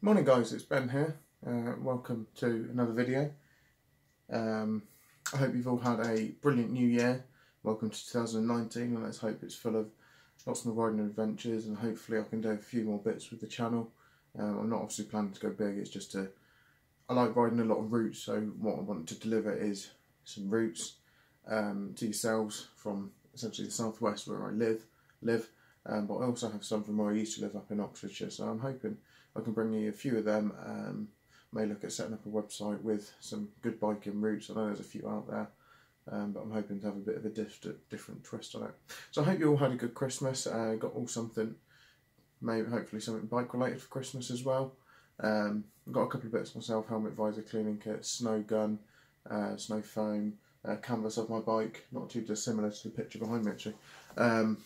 Morning guys, it's Ben here. Welcome to another video. I hope you've all had a brilliant new year. Welcome to 2019, and let's hope it's full of lots more riding adventures, and hopefully I can do a few more bits with the channel. I'm not obviously planning to go big, it's just I like riding a lot of routes, so what I want to deliver is some routes to yourselves from essentially the southwest where I live, but I also have some from where I used to live up in Oxfordshire, so I'm hoping I can bring you a few of them. May look at setting up a website with some good biking routes. I know there's a few out there, but I'm hoping to have a bit of a different twist on it. So I hope you all had a good Christmas. Got all something, maybe hopefully something bike related for Christmas as well. I've got a couple of bits myself: helmet, visor, cleaning kit, snow gun, snow foam, canvas of my bike, not too dissimilar to the picture behind me actually. And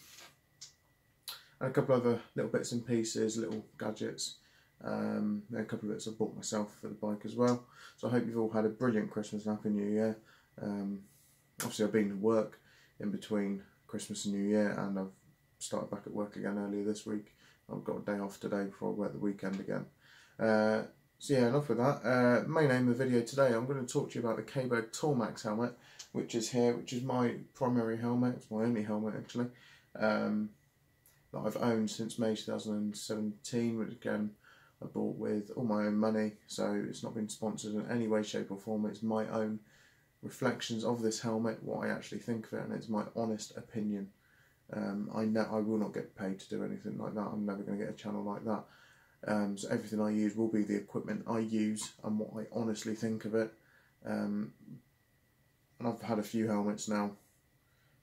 a couple other little bits and pieces, little gadgets. A couple of bits I've bought myself for the bike as well. So I hope you've all had a brilliant Christmas and Happy New Year. Obviously I've been to work in between Christmas and New Year, and I've started back at work again earlier this week. I've got a day off today before I work the weekend again. So yeah, enough with that. Main aim of the video today, I'm going to talk to you about the Caberg Tourmax helmet, which is here, which is my primary helmet. It's my only helmet actually, that I've owned since May 2017, which again I bought with all my own money, so it's not been sponsored in any way, shape or form. It's my own reflections of this helmet, what I actually think of it, and it's my honest opinion. I will not get paid to do anything like that. I'm never going to get a channel like that. So everything I use will be the equipment I use and what I honestly think of it. And I've had a few helmets now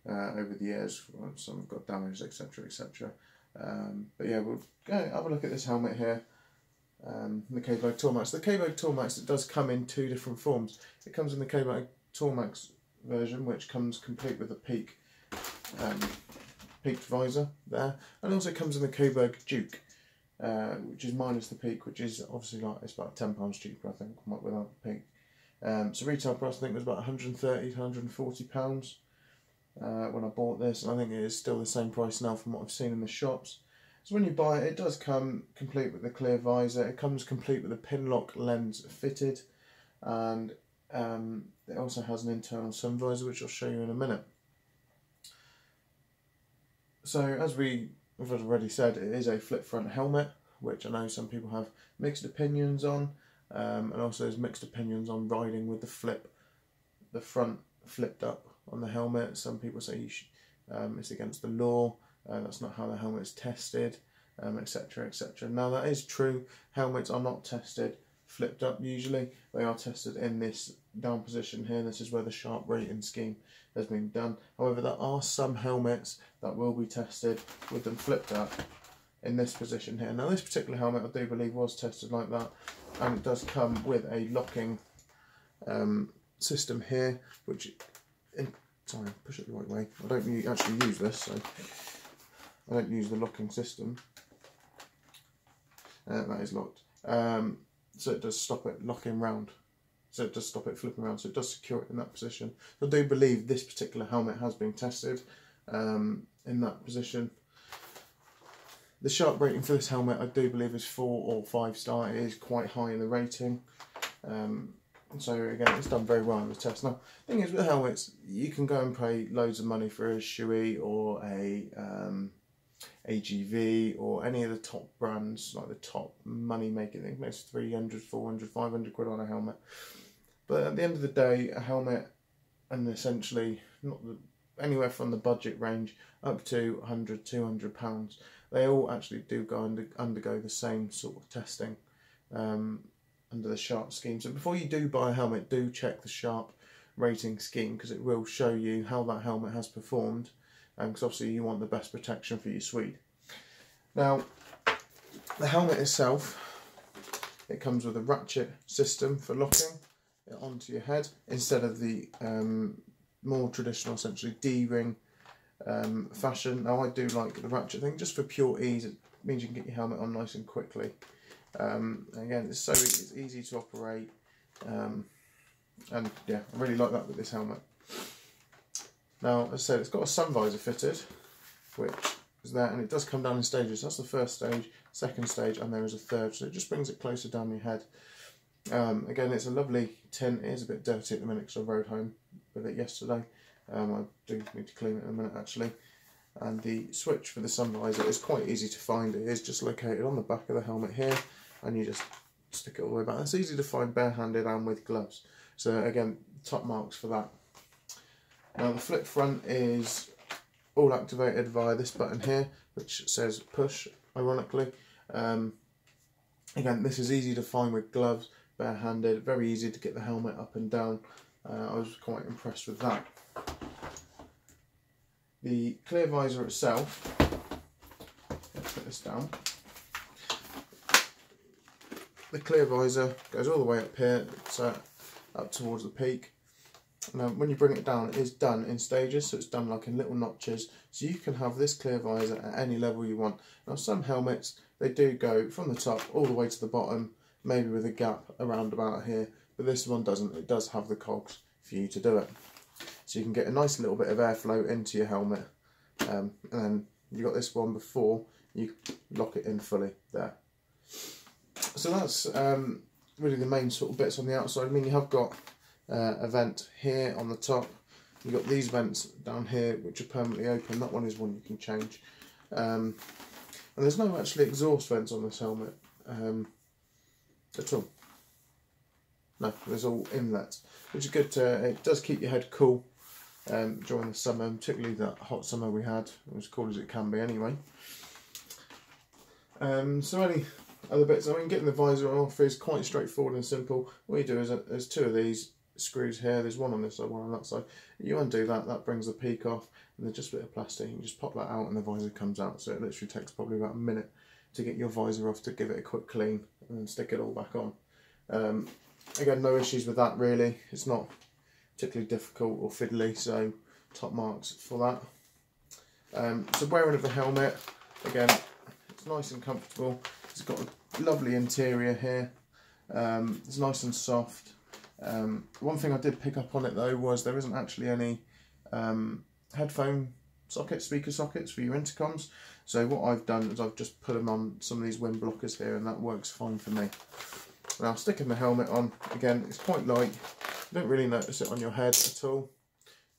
over the years. Some have got damaged, etc, etc. But yeah, we'll go have a look at this helmet here. The Caberg Tourmax. The Caberg Tourmax, it does come in two different forms. It comes in the Caberg Tourmax version, which comes complete with a peaked visor there, and also comes in the Caberg Duke, which is minus the peak, which is obviously like it's about £10 cheaper, I think, without the peak. So retail price I think was about £130 to £140 when I bought this, and I think it is still the same price now from what I've seen in the shops. So when you buy it, it does come complete with the clear visor. It comes complete with a pin lock lens fitted, and it also has an internal sun visor, which I'll show you in a minute. So as we've already said, it is a flip front helmet, which I know some people have mixed opinions on, and also there's mixed opinions on riding with the front flipped up on the helmet. Some people say you should, it's against the law. That's not how the helmet is tested, etc, etc. Now that is true, helmets are not tested flipped up usually. They are tested in this down position here. This is where the sharp rating scheme has been done. However, there are some helmets that will be tested with them flipped up in this position here. Now this particular helmet I do believe was tested like that, and it does come with a locking system here, which, sorry, push it the right way. I don't actually use this, so I don't use the locking system. That is locked. So it does stop it locking round. So it does stop it flipping around. So it does secure it in that position. So I do believe this particular helmet has been tested in that position. The sharp rating for this helmet I do believe is 4 or 5 star. It is quite high in the rating. So again, it's done very well in the test. Now, the thing is with helmets, you can go and pay loads of money for a Shoei or a AGV or any of the top brands, like the top money making thing. It's 300, 400, 500 quid on a helmet. But at the end of the day, a helmet, and essentially anywhere from the budget range up to 100, 200 pounds, they all actually do go undergo the same sort of testing under the sharp scheme. So before you do buy a helmet, do check the sharp rating scheme, because it will show you how that helmet has performed, because obviously you want the best protection for your Swede. Now, the helmet itself, it comes with a ratchet system for locking it onto your head, instead of the more traditional, essentially D-ring fashion. Now I do like the ratchet thing, just for pure ease. It means you can get your helmet on nice and quickly. Again, it's easy to operate, and yeah, I really like that with this helmet. Now, as I said, it's got a sun visor fitted, which is there, and it does come down in stages. That's the first stage, second stage, and there is a third, so it just brings it closer down your head. Again, it's a lovely tint. It is a bit dirty at the minute because I rode home with it yesterday. I do need to clean it in a minute actually. And the switch for the sun visor is quite easy to find. It is just located on the back of the helmet here, and you just stick it all the way back. It's easy to find barehanded and with gloves. So again, top marks for that. Now the flip front is all activated via this button here, which says push, ironically. Again, this is easy to find with gloves, barehanded, very easy to get the helmet up and down. I was quite impressed with that. The clear visor itself, let's put this down. The clear visor goes all the way up here, it's up towards the peak. Now when you bring it down, it is done in stages, so it's done like in little notches, so you can have this clear visor at any level you want. Now some helmets, they do go from the top all the way to the bottom, maybe with a gap around about here, but this one doesn't. It does have the cogs for you to do it. So you can get a nice little bit of airflow into your helmet, and then you've got this one before you lock it in fully there. So that's really the main sort of bits on the outside. I mean, you have got a vent here on the top. You've got these vents down here which are permanently open. That one is one you can change. And there's no actually exhaust vents on this helmet at all. No, there's all inlets, which is good. It does keep your head cool during the summer, particularly that hot summer we had, as cool as it can be anyway. So any other bits, I mean, getting the visor off is quite straightforward and simple. What you do is there's two of these screws here, there's one on this side, one on that side. You undo that, that brings the peak off, and there's just a bit of plastic. You can just pop that out and the visor comes out. So it literally takes probably about a minute to get your visor off, to give it a quick clean and then stick it all back on. Again, no issues with that really. It's not particularly difficult or fiddly, so top marks for that. So wearing of the helmet, again, it's nice and comfortable. It's got a lovely interior here. It's nice and soft. One thing I did pick up on it though was there isn't actually any headphone sockets, speaker sockets for your intercoms. So what I've done is I've just put them on some of these wind blockers here, and that works fine for me. Now sticking the helmet on, again, it's quite light. You don't really notice it on your head at all.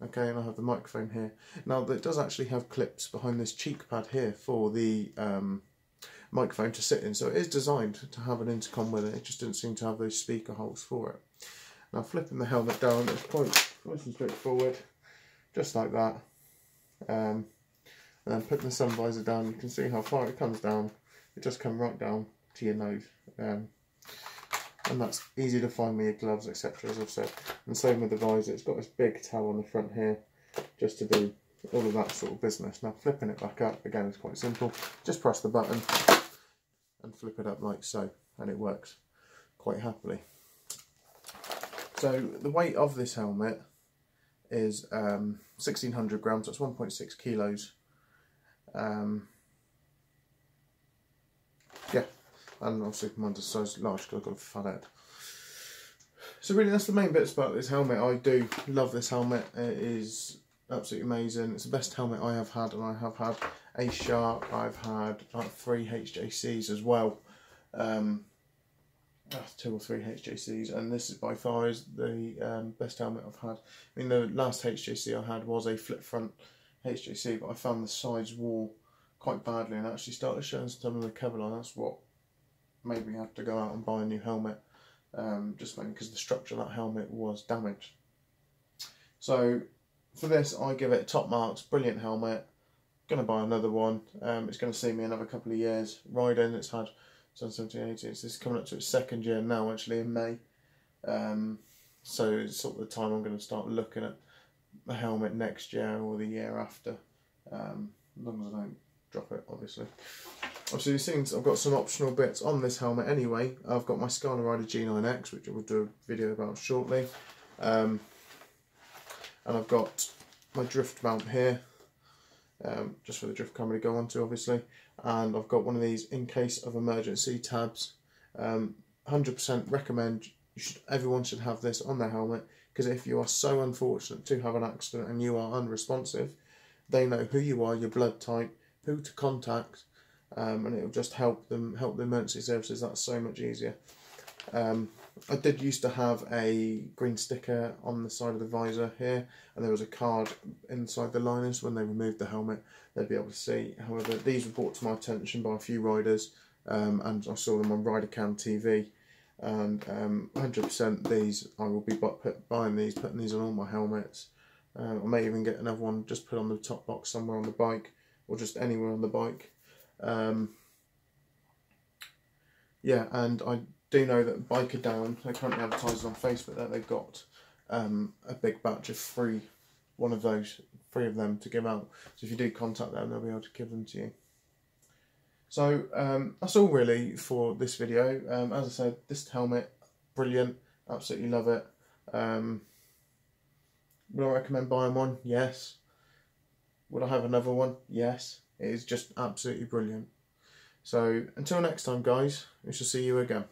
Okay, and I have the microphone here. Now it does actually have clips behind this cheek pad here for the microphone to sit in, so it is designed to have an intercom with it. It just didn't seem to have those speaker holes for it. Now flipping the helmet down, it's quite nice and straightforward, just like that. And then putting the sun visor down, you can see how far it comes down. It just comes right down to your nose. And that's easy to find with your gloves, etc., as I've said. And same with the visor, it's got this big tab on the front here, just to do all of that sort of business. Now flipping it back up, again, it's quite simple. Just press the button and flip it up like so, and it works quite happily. So the weight of this helmet is 1600 grams, that's 1.6 kilos. Yeah, and obviously mine's a size large because I've got a fat head. So really that's the main bits about this helmet. I do love this helmet. It is absolutely amazing. It's the best helmet I have had, and I have had a Shark. I've had like 3 HJCs as well. 2 or 3 HJCs, and this is by far is the best helmet I've had. I mean, the last HJC I had was a flip front HJC, but I found the sides wore quite badly and actually started showing some of the Kevlar. That's what made me have to go out and buy a new helmet, just mainly because the structure of that helmet was damaged. So for this, I give it top marks. Brilliant helmet. Going to buy another one. It's going to see me another couple of years riding. It's had 17, 18, so this is coming up to its 2nd year now, actually, in May. So it's sort of the time I'm going to start looking at a helmet next year or the year after, as long as I don't drop it, obviously. Obviously, these things, I've got some optional bits on this helmet anyway. I've got my Scala Rider G9X, which I will do a video about shortly. And I've got my drift mount here, just for the drift camera to go onto, obviously. And I've got one of these in case of emergency tabs. 100% recommend, everyone should have this on their helmet, because if you are so unfortunate to have an accident and you are unresponsive, they know who you are, your blood type, who to contact, and it'll just help the emergency services. That's so much easier. I did used to have a green sticker on the side of the visor here, and there was a card inside the liners. When they removed the helmet, they'd be able to see. However, these were brought to my attention by a few riders, and I saw them on RiderCam TV, and 100% these, I will be buying these, putting these on all my helmets. I may even get another one just put on the top box somewhere on the bike, or just anywhere on the bike. Yeah, and I do know that Biker Down, they're currently advertising on Facebook that they've got a big batch of three of them to give out. So if you do contact them, they'll be able to give them to you. So that's all really for this video. As I said, this helmet, brilliant, absolutely love it. Would I recommend buying one? Yes. Would I have another one? Yes. It is just absolutely brilliant. So until next time, guys, we shall see you again.